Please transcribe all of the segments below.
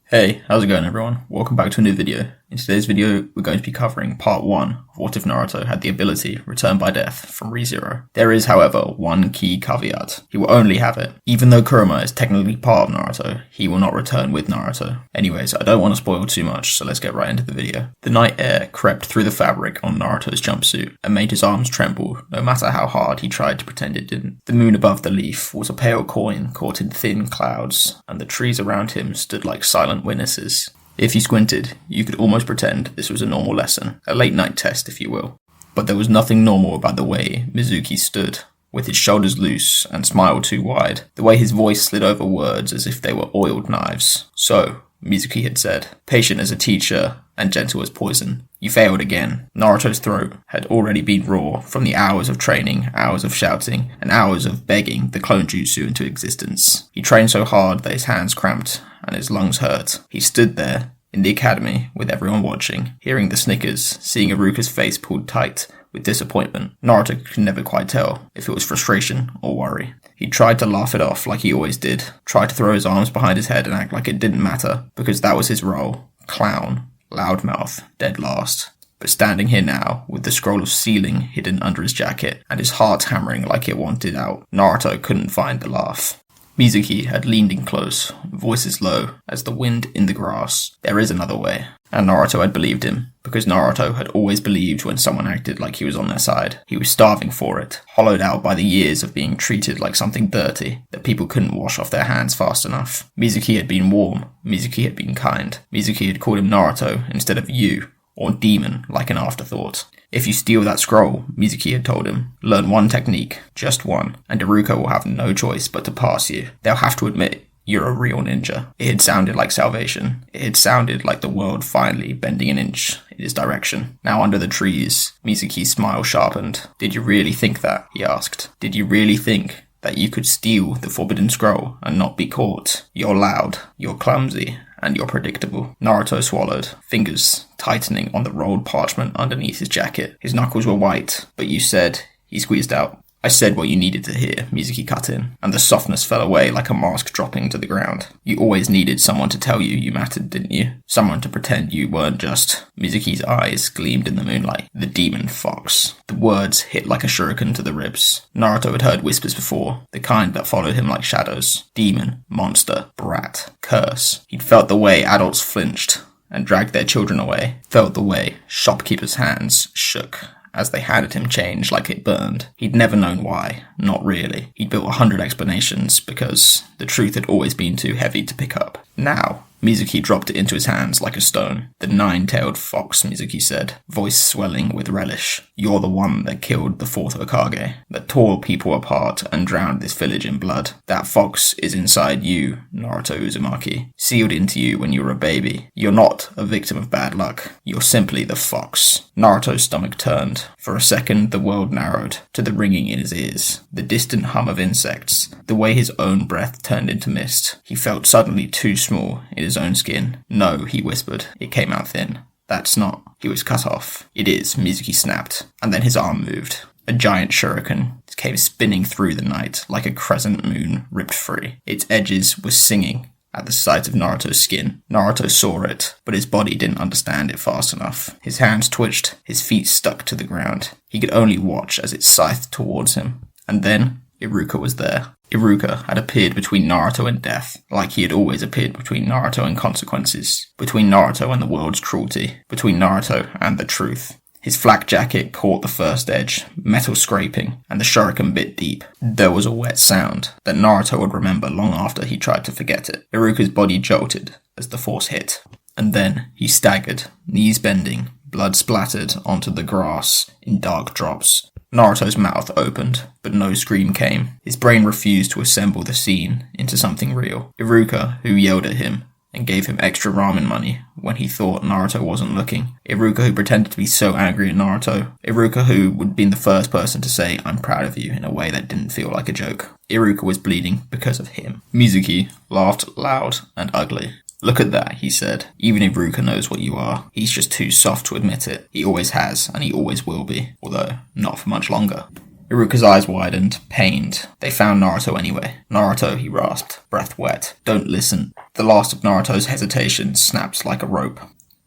Hey, how's it going everyone? Welcome back to a new video. In today's video, we're going to be covering part 1 of what if Naruto had the ability Return by Death from ReZero. There is, however, one key caveat. He will only have it. Even though Kurama is technically part of Naruto, he will not return with Naruto. Anyways, I don't want to spoil too much, so let's get right into the video. The night air crept through the fabric on Naruto's jumpsuit and made his arms tremble, no matter how hard he tried to pretend it didn't. The moon above the leaf was a pale coin caught in thin clouds, and the trees around him stood like silent witnesses. If you squinted, you could almost pretend this was a normal lesson, a late-night test if you will. But there was nothing normal about the way Mizuki stood, with his shoulders loose and smile too wide, the way his voice slid over words as if they were oiled knives. So, Mizuki had said, patient as a teacher and gentle as poison. You failed again. Naruto's throat had already been raw from the hours of training, hours of shouting, and hours of begging the clone jutsu into existence. He trained so hard that his hands cramped and his lungs hurt. He stood there in the academy with everyone watching, hearing the snickers, seeing Iruka's face pulled tight with disappointment. Naruto could never quite tell if it was frustration or worry. He tried to laugh it off like he always did, tried to throw his arms behind his head and act like it didn't matter, because that was his role. Clown, loudmouth, dead last. But standing here now, with the scroll of sealing hidden under his jacket, and his heart hammering like it wanted out, Naruto couldn't find the laugh. Mizuki had leaned in close, voices low, as the wind in the grass. There is another way. And Naruto had believed him, because Naruto had always believed when someone acted like he was on their side. He was starving for it, hollowed out by the years of being treated like something dirty, that people couldn't wash off their hands fast enough. Mizuki had been warm, Mizuki had been kind. Mizuki had called him Naruto instead of you, or demon, like an afterthought. If you steal that scroll, Mizuki had told him, learn one technique, just one, and Iruka will have no choice but to pass you. They'll have to admit you're a real ninja. It had sounded like salvation. It had sounded like the world finally bending an inch in his direction. Now under the trees, Mizuki's smile sharpened. Did you really think that? He asked. Did you really think that you could steal the forbidden scroll and not be caught? You're loud, you're clumsy, and you're predictable. Naruto swallowed, fingers tightening on the rolled parchment underneath his jacket. His knuckles were white, but you said, he squeezed out. I said what you needed to hear, Mizuki cut in, and the softness fell away like a mask dropping to the ground. You always needed someone to tell you mattered, didn't you? Someone to pretend you weren't just... Mizuki's eyes gleamed in the moonlight. The demon fox. The words hit like a shuriken to the ribs. Naruto had heard whispers before, the kind that followed him like shadows. Demon, monster, brat, curse. He'd felt the way adults flinched and dragged their children away. Felt the way shopkeepers' hands shook as they handed him change like it burned. He'd never known why, not really. He'd built 100 explanations because the truth had always been too heavy to pick up. Now, Mizuki dropped it into his hands like a stone. The nine-tailed fox, Mizuki said, voice swelling with relish. You're the one that killed the fourth Hokage, that tore people apart and drowned this village in blood. That fox is inside you, Naruto Uzumaki, sealed into you when you were a baby. You're not a victim of bad luck. You're simply the fox. Naruto's stomach turned. For a second, the world narrowed to the ringing in his ears, the distant hum of insects, the way his own breath turned into mist. He felt suddenly too small in his own skin. No, he whispered. It came out thin. That's not. He was cut off. It is, Mizuki snapped, and then his arm moved. A giant shuriken came spinning through the night like a crescent moon ripped free. Its edges were singing at the sight of Naruto's skin. Naruto saw it, but his body didn't understand it fast enough. His hands twitched, his feet stuck to the ground. He could only watch as it scythed towards him. And then, Iruka was there. Iruka had appeared between Naruto and death, like he had always appeared between Naruto and consequences, between Naruto and the world's cruelty, between Naruto and the truth. His flak jacket caught the first edge, metal scraping, and the shuriken bit deep. There was a wet sound that Naruto would remember long after he tried to forget it. Iruka's body jolted as the force hit, and then he staggered, knees bending, blood splattered onto the grass in dark drops. Naruto's mouth opened, but no scream came. His brain refused to assemble the scene into something real. Iruka, who yelled at him and gave him extra ramen money when he thought Naruto wasn't looking. Iruka, who pretended to be so angry at Naruto. Iruka, who would have been the first person to say, I'm proud of you, in a way that didn't feel like a joke. Iruka was bleeding because of him. Mizuki laughed loud and ugly. Look at that, he said. Even Iruka knows what you are. He's just too soft to admit it. He always has, and he always will be. Although, not for much longer. Iruka's eyes widened, pained. They found Naruto anyway. "Naruto," he rasped, breath wet. "Don't listen." The last of Naruto's hesitation snapped like a rope.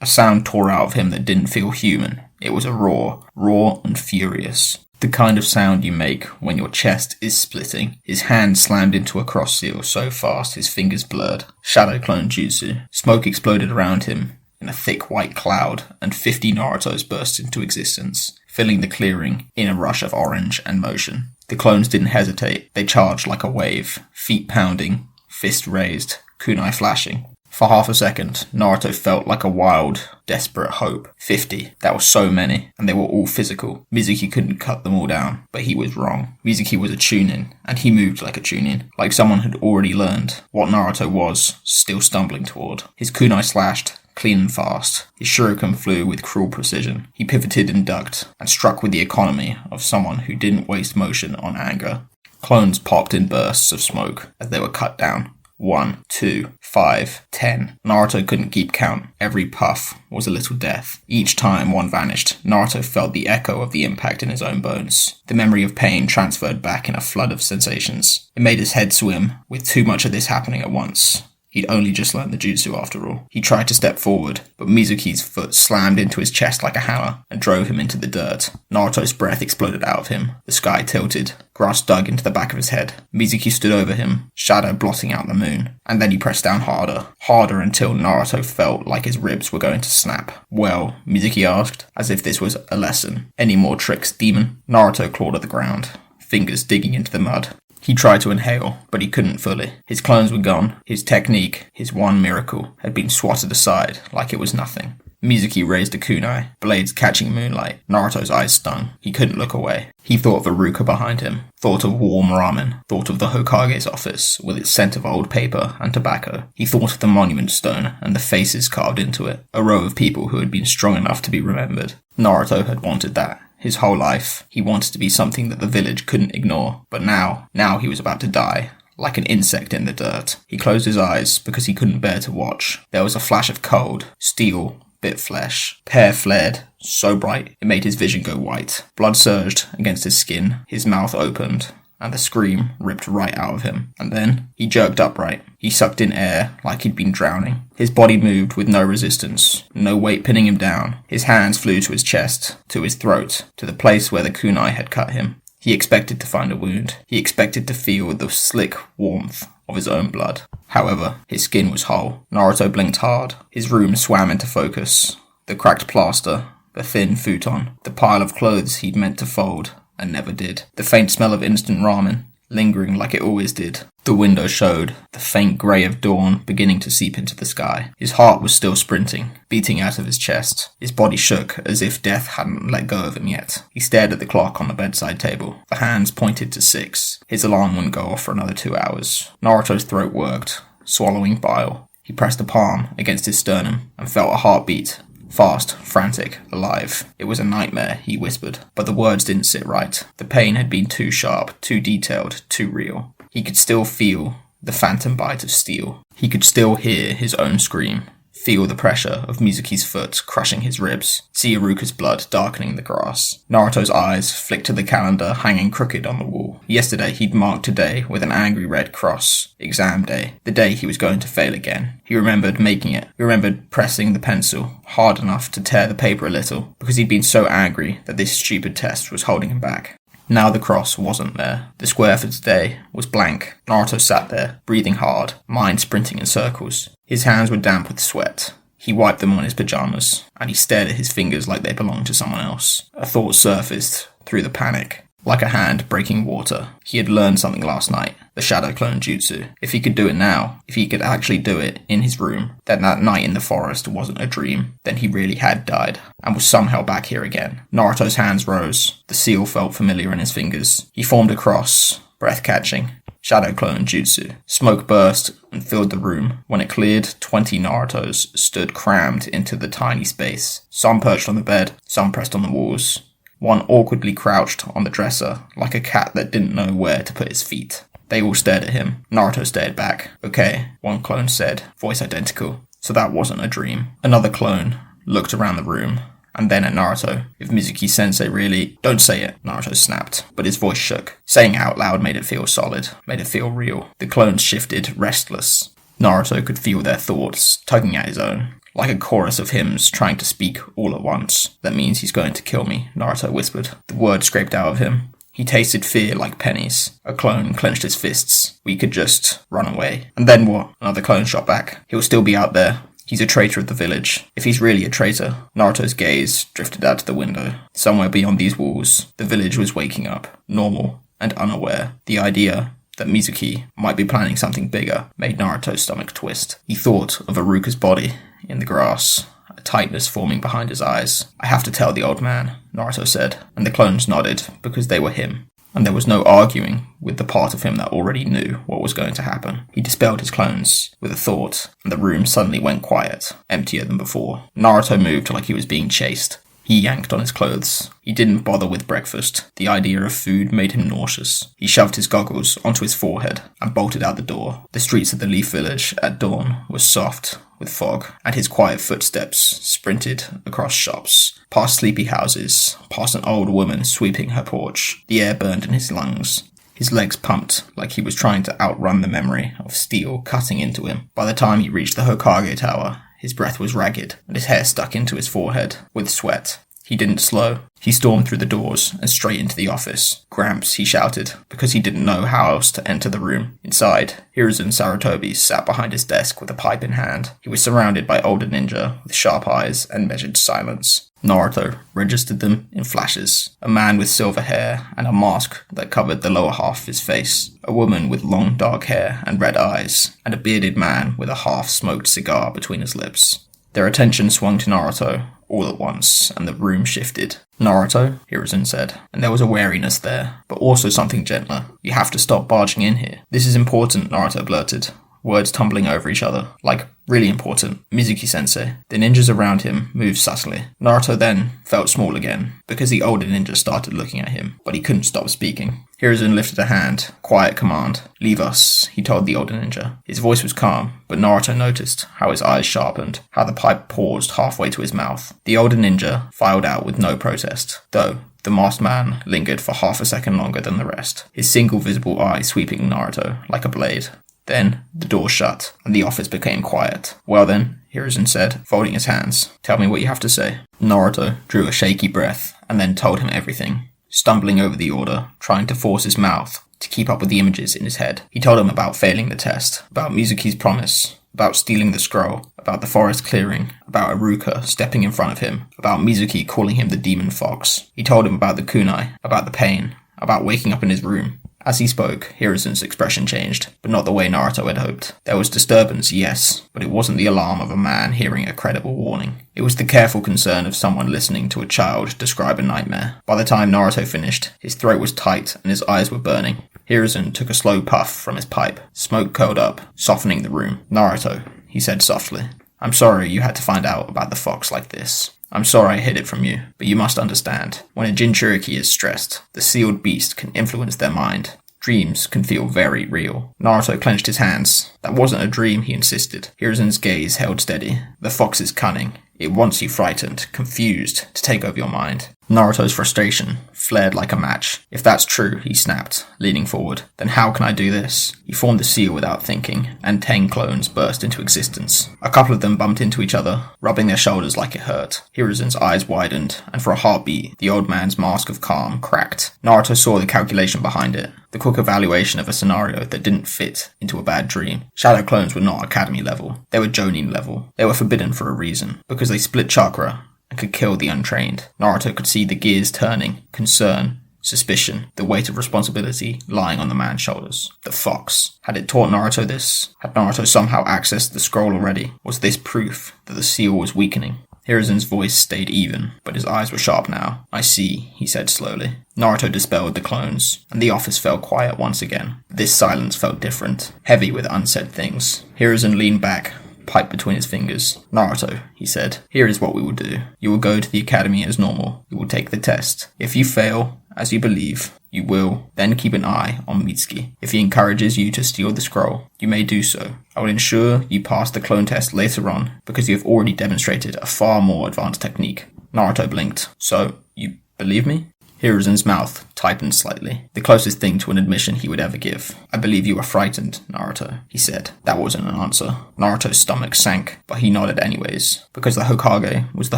A sound tore out of him that didn't feel human. It was a roar, raw and furious. The kind of sound you make when your chest is splitting. His hand slammed into a cross seal so fast his fingers blurred. Shadow clone jutsu. Smoke exploded around him in a thick white cloud, and 50 Narutos burst into existence, filling the clearing in a rush of orange and motion. The clones didn't hesitate. They charged like a wave, feet pounding, fist raised, kunai flashing. For half a second, Naruto felt like a wild, desperate hope. 50. That was so many, and they were all physical. Mizuki couldn't cut them all down, but he was wrong. Mizuki was a Chunin, and he moved like a Chunin, like someone had already learned what Naruto was, still stumbling toward. His kunai slashed, clean and fast. His shuriken flew with cruel precision. He pivoted and ducked, and struck with the economy of someone who didn't waste motion on anger. Clones popped in bursts of smoke as they were cut down. 1, 2, 5, 10. Naruto couldn't keep count. Every puff was a little death. Each time one vanished, Naruto felt the echo of the impact in his own bones. The memory of pain transferred back in a flood of sensations. It made his head swim, with too much of this happening at once. He'd only just learned the jutsu after all. He tried to step forward, but Mizuki's foot slammed into his chest like a hammer and drove him into the dirt. Naruto's breath exploded out of him. The sky tilted. Grass dug into the back of his head. Mizuki stood over him, shadow blotting out the moon. And then he pressed down harder until Naruto felt like his ribs were going to snap. "Well," Mizuki asked, as if this was a lesson. "Any more tricks, demon?" Naruto clawed at the ground, fingers digging into the mud. He tried to inhale, but he couldn't fully. His clones were gone. His technique, his one miracle, had been swatted aside like it was nothing. Mizuki raised a kunai, blades catching moonlight. Naruto's eyes stung. He couldn't look away. He thought of Iruka behind him, thought of warm ramen, thought of the Hokage's office with its scent of old paper and tobacco. He thought of the monument stone and the faces carved into it, a row of people who had been strong enough to be remembered. Naruto had wanted that. His whole life, he wanted to be something that the village couldn't ignore. But now he was about to die, like an insect in the dirt. He closed his eyes because he couldn't bear to watch. There was a flash of cold, steel, bit flesh. Hair flared, so bright it made his vision go white. Blood surged against his skin, his mouth opened, and the scream ripped right out of him. And then he jerked upright. He sucked in air like he'd been drowning. His body moved with no resistance, no weight pinning him down. His hands flew to his chest, to his throat, to the place where the kunai had cut him. He expected to find a wound. He expected to feel the slick warmth of his own blood. However, his skin was whole. Naruto blinked hard. His room swam into focus. The cracked plaster, the thin futon, the pile of clothes he'd meant to fold and never did. The faint smell of instant ramen, lingering like it always did. The window showed, the faint grey of dawn beginning to seep into the sky. His heart was still sprinting, beating out of his chest. His body shook as if death hadn't let go of him yet. He stared at the clock on the bedside table. The hands pointed to 6. His alarm wouldn't go off for another 2 hours. Naruto's throat worked, swallowing bile. He pressed a palm against his sternum and felt a heartbeat. Fast, frantic, alive. It was a nightmare, he whispered, but the words didn't sit right. The pain had been too sharp, too detailed, too real. He could still feel the phantom bite of steel. He could still hear his own scream. Feel the pressure of Mizuki's foot crushing his ribs. See Iruka's blood darkening the grass. Naruto's eyes flicked to the calendar hanging crooked on the wall. Yesterday he'd marked today with an angry red cross. Exam day. The day he was going to fail again. He remembered making it. He remembered pressing the pencil hard enough to tear the paper a little, because he'd been so angry that this stupid test was holding him back. Now the cross wasn't there. The square for today was blank. Naruto sat there, breathing hard, mind sprinting in circles. His hands were damp with sweat. He wiped them on his pajamas, and he stared at his fingers like they belonged to someone else. A thought surfaced through the panic. Like a hand breaking water. He had learned something last night, the shadow clone jutsu. If he could do it now, if he could actually do it in his room, then that night in the forest wasn't a dream. Then he really had died, and was somehow back here again. Naruto's hands rose. The seal felt familiar in his fingers. He formed a cross, breath-catching. Shadow clone jutsu. Smoke burst and filled the room. When it cleared, 20 Narutos stood crammed into the tiny space. Some perched on the bed, some pressed on the walls. One awkwardly crouched on the dresser, like a cat that didn't know where to put his feet. They all stared at him. Naruto stared back. "Okay," one clone said, voice identical. So that wasn't a dream. Another clone looked around the room and then at Naruto. If Mizuki-sensei really... Don't say it, Naruto snapped, but his voice shook. Saying it out loud made it feel solid, made it feel real. The clones shifted, restless. Naruto could feel their thoughts, tugging at his own. Like a chorus of hymns trying to speak all at once. That means he's going to kill me, Naruto whispered. The word scraped out of him. He tasted fear like pennies. A clone clenched his fists. We could just run away. And then what? Another clone shot back. He'll still be out there. He's a traitor of the village. If he's really a traitor... Naruto's gaze drifted out to the window. Somewhere beyond these walls, the village was waking up, normal and unaware. The idea that Mizuki might be planning something bigger made Naruto's stomach twist. He thought of Iruka's body in the grass, a tightness forming behind his eyes. I have to tell the old man, Naruto said, and the clones nodded because they were him. And there was no arguing with the part of him that already knew what was going to happen. He dispelled his clones with a thought, and the room suddenly went quiet, emptier than before. Naruto moved like he was being chased. He yanked on his clothes. He didn't bother with breakfast. The idea of food made him nauseous. He shoved his goggles onto his forehead and bolted out the door. The streets of the Leaf Village at dawn were soft with fog, and his quiet footsteps sprinted across shops, past sleepy houses, past an old woman sweeping her porch. The air burned in his lungs. His legs pumped like he was trying to outrun the memory of steel cutting into him. By the time he reached the Hokage Tower, his breath was ragged, and his hair stuck into his forehead with sweat. He didn't slow. He stormed through the doors and straight into the office. Gramps, he shouted, because he didn't know how else to enter the room. Inside, Hiruzen Sarutobi sat behind his desk with a pipe in hand. He was surrounded by older ninja with sharp eyes and measured silence. Naruto registered them in flashes. A man with silver hair and a mask that covered the lower half of his face. A woman with long dark hair and red eyes. And a bearded man with a half-smoked cigar between his lips. Their attention swung to Naruto all at once, and the room shifted. Naruto, Hiruzen said, and there was a wariness there, but also something gentler. You have to stop barging in here. This is important, Naruto blurted, words tumbling over each other. Like, really important. Mizuki-sensei. The ninjas around him moved subtly. Naruto then felt small again, because the older ninja started looking at him, but he couldn't stop speaking. Hiruzen lifted a hand. Quiet command. Leave us, he told the older ninja. His voice was calm, but Naruto noticed how his eyes sharpened, how the pipe paused halfway to his mouth. The older ninja filed out with no protest, though the masked man lingered for half a second longer than the rest, his single visible eye sweeping Naruto like a blade. Then, the door shut, and the office became quiet. Well then, Hiruzen said, folding his hands. Tell me what you have to say. Naruto drew a shaky breath, and then told him everything, stumbling over the order, trying to force his mouth to keep up with the images in his head. He told him about failing the test, about Mizuki's promise, about stealing the scroll, about the forest clearing, about Iruka stepping in front of him, about Mizuki calling him the demon fox. He told him about the kunai, about the pain, about waking up in his room. As he spoke, Hiruzen's expression changed, but not the way Naruto had hoped. There was disturbance, yes, but it wasn't the alarm of a man hearing a credible warning. It was the careful concern of someone listening to a child describe a nightmare. By the time Naruto finished, his throat was tight and his eyes were burning. Hiruzen took a slow puff from his pipe. Smoke curled up, softening the room. Naruto, he said softly, I'm sorry you had to find out about the fox like this. I'm sorry I hid it from you, but you must understand. When a Jinchuriki is stressed, the sealed beast can influence their mind. Dreams can feel very real. Naruto clenched his hands. That wasn't a dream, he insisted. Hiruzen's gaze held steady. The fox is cunning. It wants you frightened, confused, to take over your mind. Naruto's frustration flared like a match. If that's true, he snapped, leaning forward, then how can I do this? He formed the seal without thinking, and 10 clones burst into existence. A couple of them bumped into each other, rubbing their shoulders like it hurt. Hiruzen's eyes widened, and for a heartbeat, the old man's mask of calm cracked. Naruto saw the calculation behind it, the quick evaluation of a scenario that didn't fit into a bad dream. Shadow clones were not Academy level. They were Jonin level. They were forbidden for a reason, because they split chakra and could kill the untrained. Naruto could see the gears turning, concern, suspicion, the weight of responsibility lying on the man's shoulders. The fox. Had it taught Naruto this? Had Naruto somehow accessed the scroll already? Was this proof that the seal was weakening? Hiruzen's voice stayed even, but his eyes were sharp now. I see, he said slowly. Naruto dispelled the clones, and the office fell quiet once again. This silence felt different, heavy with unsaid things. Hiruzen leaned back, pipe between his fingers. Naruto, he said, here is what we will do. You will go to the academy as normal. You will take the test. If you fail, as you believe, you will then keep an eye on Mitsuki. If he encourages you to steal the scroll, you may do so. I will ensure you pass the clone test later on because you have already demonstrated a far more advanced technique. Naruto blinked. So, you believe me? Hiruzen's mouth tightened slightly, the closest thing to an admission he would ever give. I believe you were frightened, Naruto, he said. That wasn't an answer. Naruto's stomach sank, but he nodded anyways, because the Hokage was the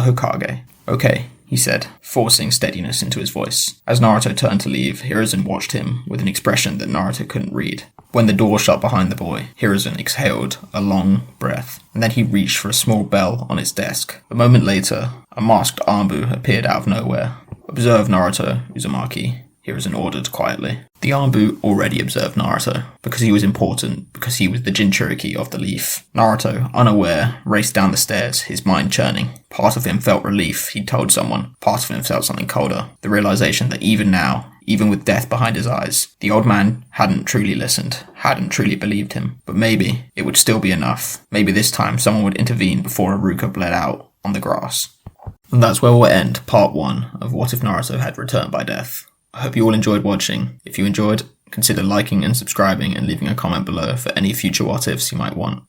Hokage. Okay, he said, forcing steadiness into his voice. As Naruto turned to leave, Hiruzen watched him with an expression that Naruto couldn't read. When the door shut behind the boy, Hiruzen exhaled a long breath, and then he reached for a small bell on his desk. A moment later, a masked Anbu appeared out of nowhere. Observe Naruto, Uzumaki, Hiruzen ordered quietly. The Anbu already observed Naruto, because he was important, because he was the Jinchuriki of the leaf. Naruto, unaware, raced down the stairs, his mind churning. Part of him felt relief, he'd told someone. Part of him felt something colder. The realization that even now, even with death behind his eyes, the old man hadn't truly listened, hadn't truly believed him. But maybe it would still be enough. Maybe this time someone would intervene before Iruka bled out on the grass. And that's where we'll end part 1 of What If Naruto Had Returned by Death. I hope you all enjoyed watching. If you enjoyed, consider liking and subscribing and leaving a comment below for any future what ifs you might want.